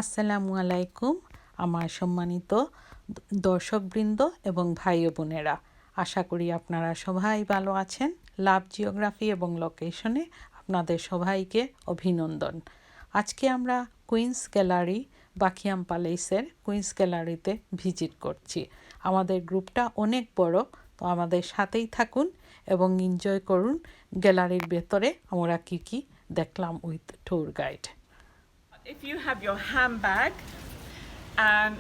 আসসালামু আলাইকুম আমার সম্মানিত দর্শকবৃন্দ এবং ভাই ও বোনেরা, আশা করি আপনারা সবাই ভালো আছেন। লাভ জিওগ্রাফি এবং লোকেশনে আপনাদের সবাইকে অভিনন্দন। আজকে আমরা কুইন্স গ্যালারি, বাকিংহাম প্যালেসের কুইন্স গ্যালারিতে ভিজিট করছি। আমাদের গ্রুপটা অনেক বড়, তো আমাদের সাথেই থাকুন এবং এনজয় করুন গ্যালারির ভেতরে আমরা কি কি দেখলাম with tour guide. If you have your handbag,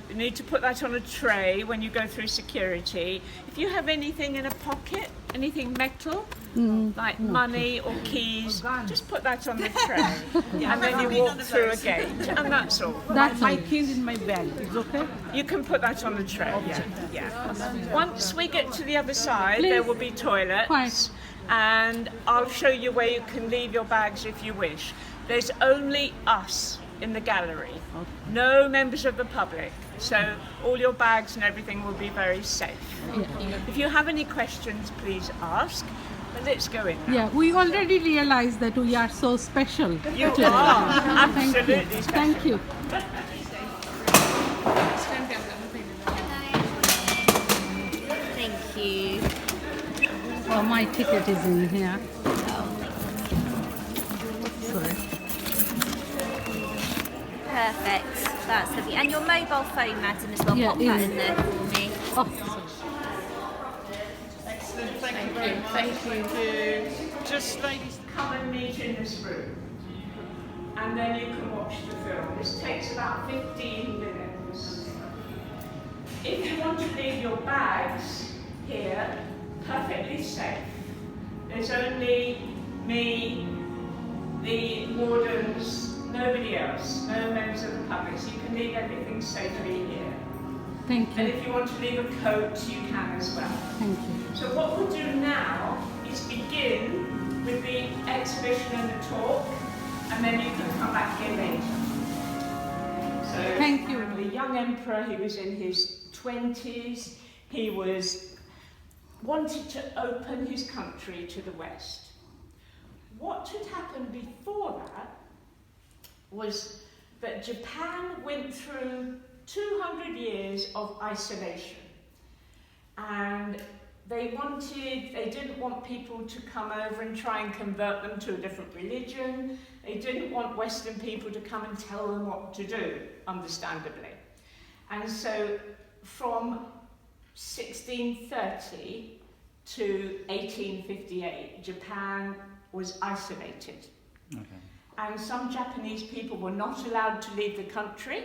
you need to put that on a tray when you go through security. If you have anything in a pocket, anything metal, like money or keys, just put that on the tray. And then you walk through a gate, and that's all. That's my keys in my bag. It's okay? You can put that on the tray, yeah. Once we get to the other side, there will be toilets. Fine. And I'll show you where you can leave your bags if you wish. There's only us in the gallery, no members of the public, so all your bags and everything will be very safe. If you have any questions, please ask. But let's go in now. Yeah, we already realized that we are so special. You are absolutely special. Thank you. Thank you. Oh, my ticket is in here. Sorry. Perfect. That's lovely. And your mobile phone, madam, as well. Yeah, Pop that in- in there for me. Oh, Excellent, thank you very much. Thank you. Just ladies, come and meet in this room. And then you can watch the film. This takes about 15 minutes. If you want to leave your bags here, perfectly safe. There's only me, the wardens, nobody else, no members of the public, so you can leave everything safely here. thank And you. if you want to leave a coat, you can as well. Thank you. So what we'll do now is begin with the exhibition and the talk, and then you can come back here later. So Thank you. The young emperor, he was in his 20s, he wanted to open his country to the West. What had happened before that was that Japan went through 200 years of isolation, and they didn't want people to come over and try and convert them to a different religion. They didn't want Western people to come and tell them what to do, understandably. And so from 1630 to 1858, Japan was isolated. Okay. And some Japanese people were not allowed to leave the country,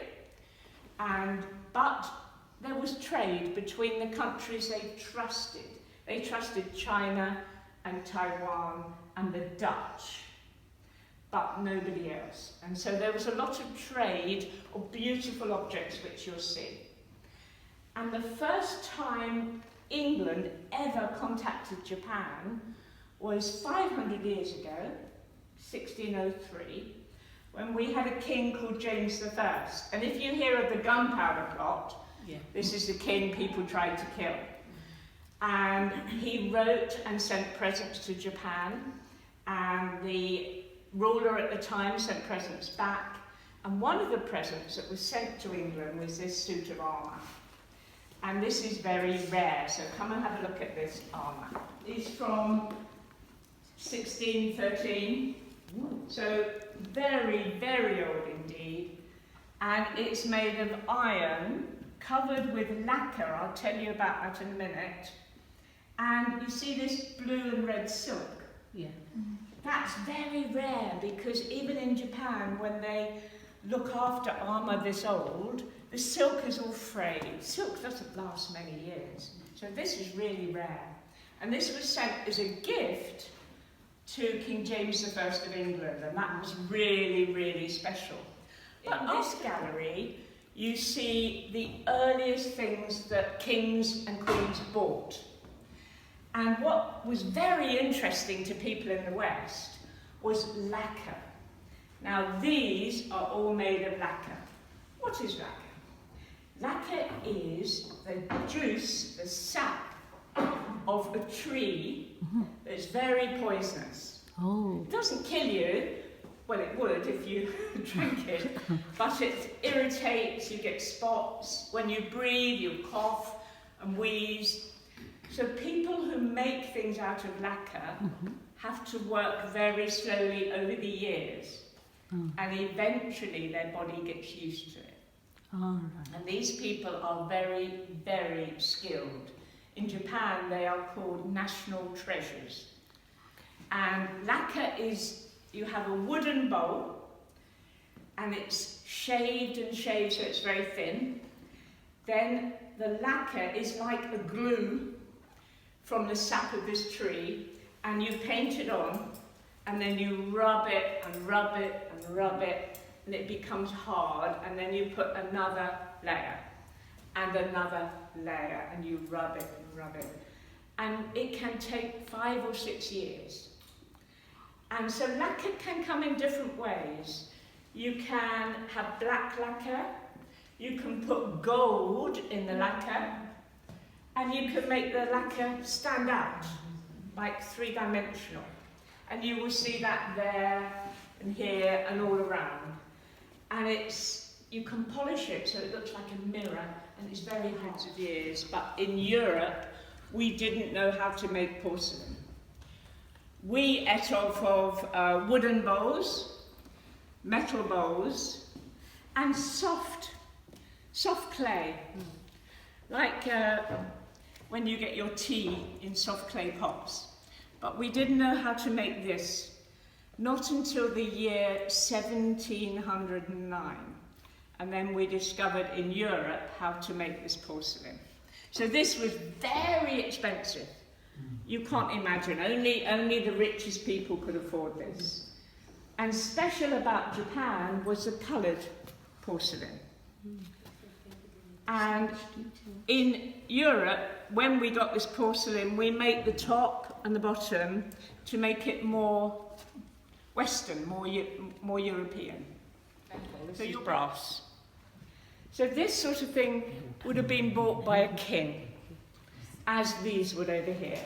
but there was trade between the countries they trusted. They trusted China and Taiwan and the Dutch, but nobody else. And so there was a lot of trade of beautiful objects, which you'll see. And the first time England ever contacted Japan was 500 years ago, 1603, when we had a king called James I. And if you hear of the gunpowder plot, this is the king people tried to kill. And he wrote and sent presents to Japan, and the ruler at the time sent presents back. And one of the presents that was sent to England was this suit of armour. And this is very rare, so come and have a look at this armour. It's from 1613. So very, very old indeed, and it's made of iron, covered with lacquer. I'll tell you about that in a minute. And you see this blue and red silk? Yeah. That's very rare, because even in Japan, when they look after armour this old, the silk is all frayed. Silk doesn't last many years, so this is really rare. And this was sent as a gift to King James I of England, and that was really, really special. But in this gallery, you see the earliest things that kings and queens bought. And what was very interesting to people in the West was lacquer. Now these are all made of lacquer. What is lacquer? Lacquer is the juice, the sap of a tree that's very poisonous. Oh. It doesn't kill you well, it would if you drink it, but it irritates, you get spots. When you breathe, you cough and wheeze. So people who make things out of lacquer have to work very slowly over the years. And eventually their body gets used to it. And these people are very, very skilled. In Japan, they are called national treasures. And lacquer is, you have a wooden bowl, and it's shaved and shaved so it's very thin. Then the lacquer is like a glue from the sap of this tree, and you paint it on, and then you rub it and rub it and rub it, and it becomes hard, and then you put another layer and another layer, and you rub it and rub it. And it can take 5 or 6 years. And so lacquer can come in different ways. You can have black lacquer, you can put gold in the lacquer, and you can make the lacquer stand out, like 3-dimensional. And you will see that there and here and all around. And you can polish it so it looks like a mirror, and it's very hundreds of years. But in Europe, we didn't know how to make porcelain. We ate off of wooden bowls, metal bowls, and soft clay. Like when you get your tea in soft clay pots. But we didn't know how to make this, not until the year 1709. And then we discovered in Europe how to make this porcelain. So this was very expensive. You can't imagine, only the richest people could afford this. And special about Japan was the coloured porcelain. And in Europe, when we got this porcelain, we make the top and the bottom to make it more Western, more European. So your brass. So this sort of thing would have been bought by a king, as these would over here.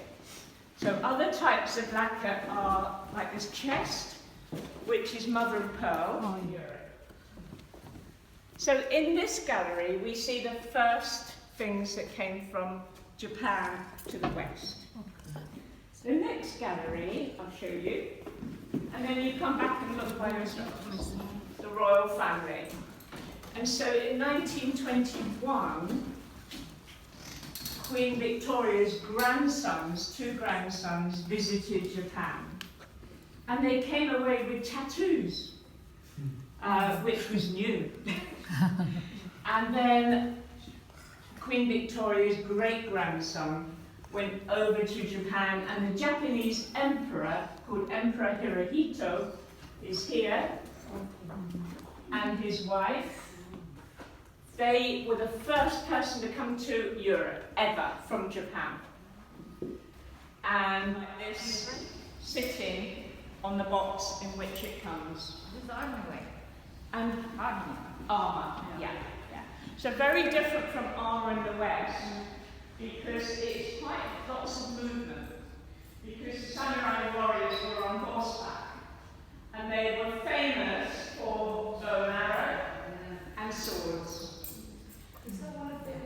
So other types of lacquer are like this chest, which is mother of pearl. So in this gallery, we see the first things that came from Japan to the West. The next gallery, I'll show you, and then you come back and look by yourselves, the royal family. And so in 1921, Queen Victoria's grandsons, 2 grandsons, visited Japan. And they came away with tattoos, which was new. And then Queen Victoria's great-grandson went over to Japan, and the Japanese emperor, called Emperor Hirohito, is here, and his wife. They were the first person to come to Europe, ever, from Japan. And this sitting on the box in which it comes. And armour, yeah. So very different from armour in the West, because it's quite lots of movement. Because samurai warriors were on horseback, and they were famous for bow and arrow and swords. Is that one of them?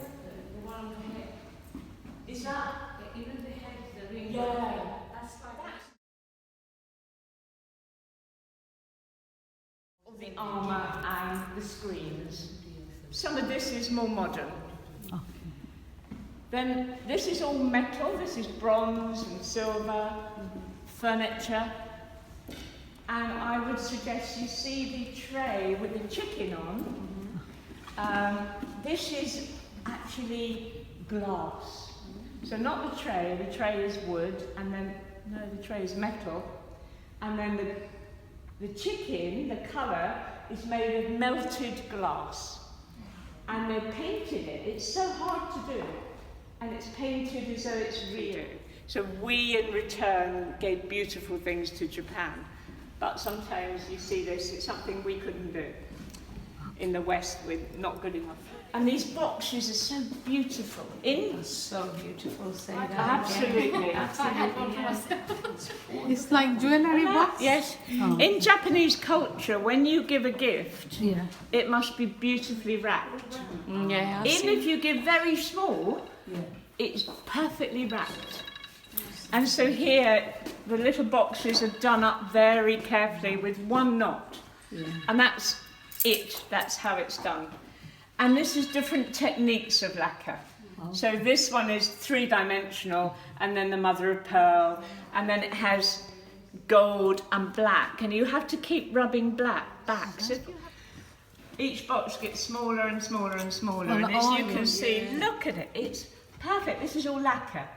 The one on the head? Is that? Even the head, the ring. Yeah. That's like that. The armour and the screens. Some of this is more modern. Then this is all metal, this is bronze and silver, furniture. And I would suggest you see the tray with the chicken on. This is actually glass. So not the tray is wood, and then, no, the tray is metal. And then the chicken, the colour, is made of melted glass. And they painted it. It's so hard to do. And it's painted as though it's real. So we, in return, gave beautiful things to Japan. But sometimes you see this, it's something we couldn't do. in the West with not good enough. And these boxes are so beautiful. So beautiful. Say that. Absolutely. It's like jewelry box. Yes. Oh. In Japanese culture, when you give a gift, Yeah. it must be beautifully wrapped. Yeah. Even if you give very small, it's perfectly wrapped. And so here, the little boxes are done up very carefully with one knot. And that's it. That's how it's done. And this is different techniques of lacquer. So this one is three-dimensional, and then the mother of pearl, and then it has gold and black, and you have to keep rubbing black back. So each box gets smaller and smaller and smaller, and as you can see, look at it, it's perfect. This is all lacquer.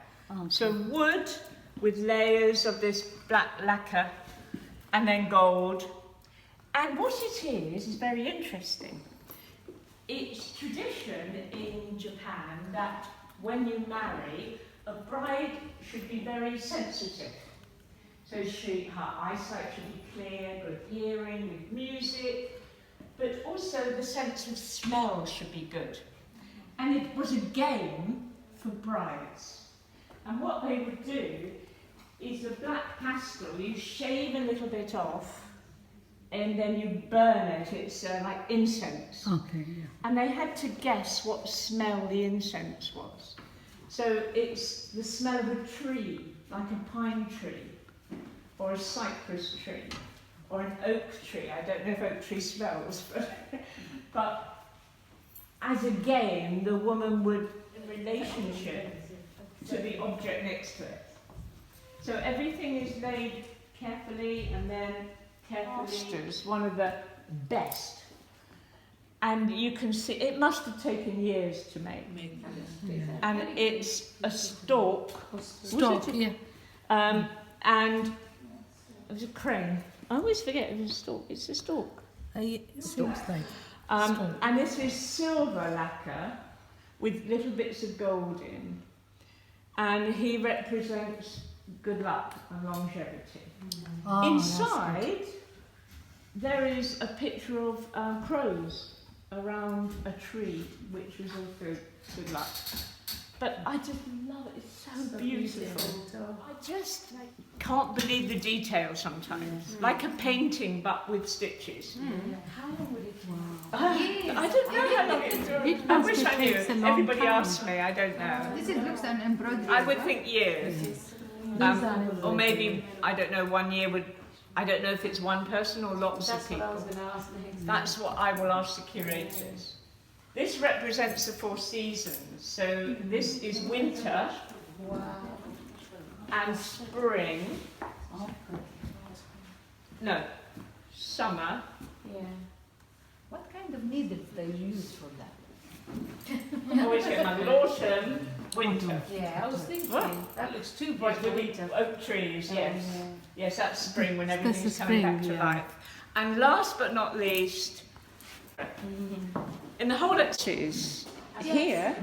So wood with layers of this black lacquer, and then gold. And what it is very interesting. It's tradition in Japan that when you marry, a bride should be very sensitive. So her eyesight should be clear, good hearing with music, but also the sense of smell should be good. And it was a game for brides. And what they would do is the black pastel, you shave a little bit off, and then you burn it. It's like incense. Okay. Yeah. And they had to guess what smell the incense was. So it's the smell of a tree, like a pine tree, or a cypress tree, or an oak tree. I don't know if oak tree smells, but as a game, the woman would, in relationship to the object next to it. So everything is laid carefully, and then carefully, one of the best. And you can see, it must have taken years to make. And it's a stalk. Stalk. Yeah. And it was a crane. I always forget it was a stalk. It's a stalk. It seems like. And this is silver lacquer with little bits of gold in. And he represents good luck and longevity. Inside, there is a picture of crows around a tree, which was also good luck. But I just love it, it's so beautiful. I just can't believe the detail sometimes. Like a painting, but with stitches. How long would it take? I don't know how long it took. I wish I knew. Everybody asks me, I don't know. This looks an embroidery. I would think years. Or maybe, I don't know, 1 year would, I don't know if it's one person or lots of people. That's what I was going to ask next. That's what I will ask the curators. This represents the 4 seasons. So this is winter and spring. No, summer. Yeah. What kind of needles they use for that? Always get my autumn, winter. Yeah, I was thinking. What? That looks too Yes, bright for with winter. the oak trees, yes. Yeah. Yes, that's spring when That's everything's the coming back spring, to yeah. life. And last but not least, in the whole cities, here,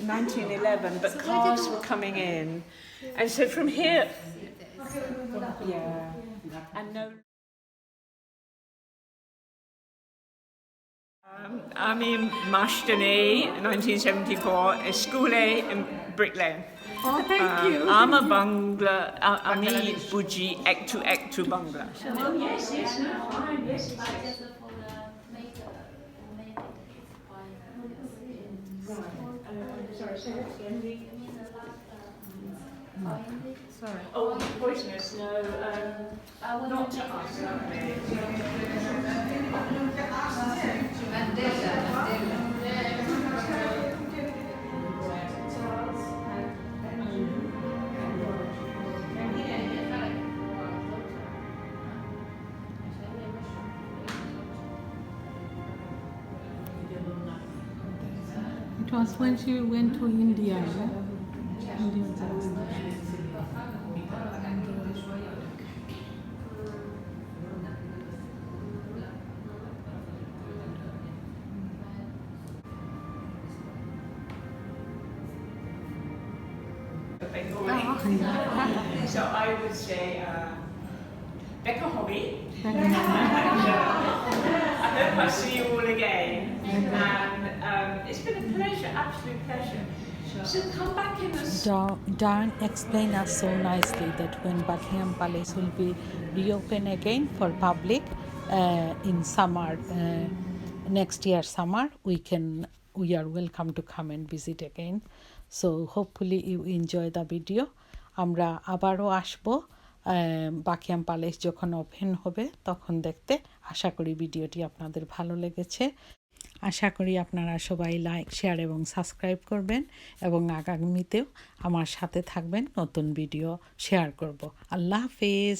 1911, but cars were coming in. And so from here, yeah, and no... আমি মাস্টানি 1974 স্কুলে brick lane Oh, thank you. আমার বাংলা আমি বুঝি একটু Bangla Oh, yes, yes, no, fine, yes, yes. Sorry, say that again. Sorry. Oh, poisonous, no, not to us. It was when she went to India. Yeah? So I would say, Becca Hobby. I hope I see you all again. And it's been a pleasure, absolute pleasure. So come back in the Darn explained us so nicely that when Buckingham Palace will be reopened again for public in summer, next year summer, we are welcome to come and visit again. So hopefully you enjoy the video. আমরা আবারও আসবো বাকিয়াম palace যখন open হবে তখন দেখতে। আশা করি ভিডিওটি আপনাদের ভালো লেগেছে। আশা করি আপনারা সবাই লাইক, শেয়ার এবং সাবস্ক্রাইব করবেন এবং আগামীতেও আমার সাথে থাকবেন, নতুন ভিডিও শেয়ার করব। আল্লাহ হাফেজ।